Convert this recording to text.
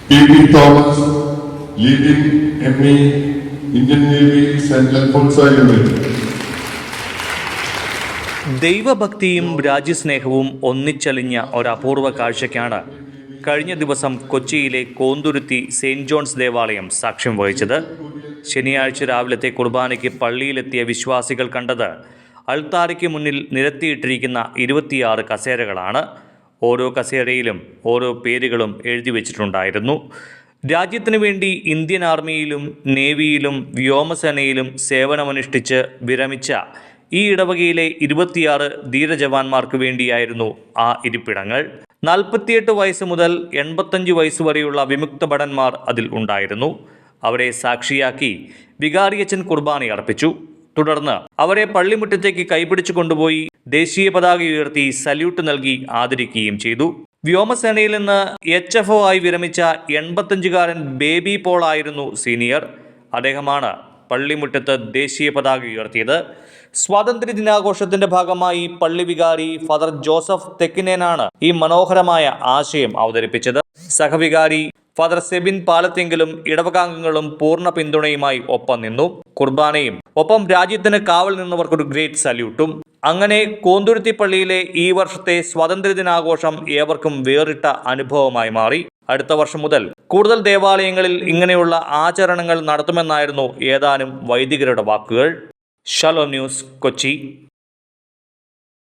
P.P. Thomas, leading ME, Indian Navy, St. Alphonse Island. ദൈവഭക്തിയും രാജ്യസ്നേഹവും ഒന്നിച്ചലിഞ്ഞ ഒരപൂർവ കാഴ്ചയ്ക്കാണ് കഴിഞ്ഞ ദിവസം കൊച്ചിയിലെ കോന്തുരുത്തി സെയിൻറ് ജോൺസ് ദേവാലയം സാക്ഷ്യം വഹിച്ചത്. ശനിയാഴ്ച രാവിലത്തെ കുർബാനയ്ക്ക് പള്ളിയിലെത്തിയ വിശ്വാസികൾ കണ്ടത് അൾത്താരയ്ക്ക് മുന്നിൽ നിരത്തിയിട്ടിരിക്കുന്ന 26 കസേരകളാണ്. ഓരോ കസേരയിലും ഓരോ പേരുകളും എഴുതി വച്ചിട്ടുണ്ടായിരുന്നു. രാജ്യത്തിനു വേണ്ടി ഇന്ത്യൻ ആർമിയിലും നേവിയിലും വ്യോമസേനയിലും സേവനമനുഷ്ഠിച്ച് വിരമിച്ച ഈ ഇടവകയിലെ 26 ധീരജവാന്മാർക്ക് വേണ്ടിയായിരുന്നു ആ ഇരിപ്പിടങ്ങൾ. 48 വയസ്സ് മുതൽ 85 വയസ്സ് വരെയുള്ള വിമുക്ത ഭടന്മാർ അതിൽ ഉണ്ടായിരുന്നു. അവരെ സാക്ഷിയാക്കി വികാരിയച്ചൻ കുർബാന അർപ്പിച്ചു. തുടർന്ന് അവരെ പള്ളിമുറ്റത്തേക്ക് കൈപിടിച്ചു കൊണ്ടുപോയി ദേശീയ പതാക ഉയർത്തി സല്യൂട്ട് നൽകി ആദരിക്കുകയും ചെയ്തു. വ്യോമസേനയിൽ നിന്ന് HFO ആയി വിരമിച്ച 85-കാരൻ ബേബി പോൾ ആയിരുന്നു സീനിയർ. അദ്ദേഹമാണ് പള്ളിമുറ്റത്ത് ദേശീയ പതാക ഉയർത്തിയത്. സ്വാതന്ത്ര്യ ദിനാഘോഷത്തിന്റെ ഭാഗമായി പള്ളി വികാരി ഫാദർ ജോസഫ് തെക്കിനേനാണ് ഈ മനോഹരമായ ആശയം അവതരിപ്പിച്ചത്. സഹവികാരി ഫാദർ സെബിൻ പാലത്തെങ്കിലും ഇടവകാംഗങ്ങളും പൂർണ്ണ പിന്തുണയുമായി ഒപ്പം നിന്നു. കുർബാനയും ഒപ്പം രാജ്യത്തിന് കാവൽ നിന്നവർക്കൊരു ഗ്രേറ്റ് സല്യൂട്ടും. അങ്ങനെ കോന്തുരുത്തി പള്ളിയിലെ ഈ വർഷത്തെ സ്വാതന്ത്ര്യ ദിനാഘോഷം ഏവർക്കും വേറിട്ട അനുഭവമായി മാറി. അടുത്ത വർഷം മുതൽ കൂടുതൽ ദേവാലയങ്ങളിൽ ഇങ്ങനെയുള്ള ആചരണങ്ങൾ നടത്തുമെന്നായിരുന്നു ഏതാനും വൈദികരുടെ വാക്കുകൾ. Shalom news, Kochi.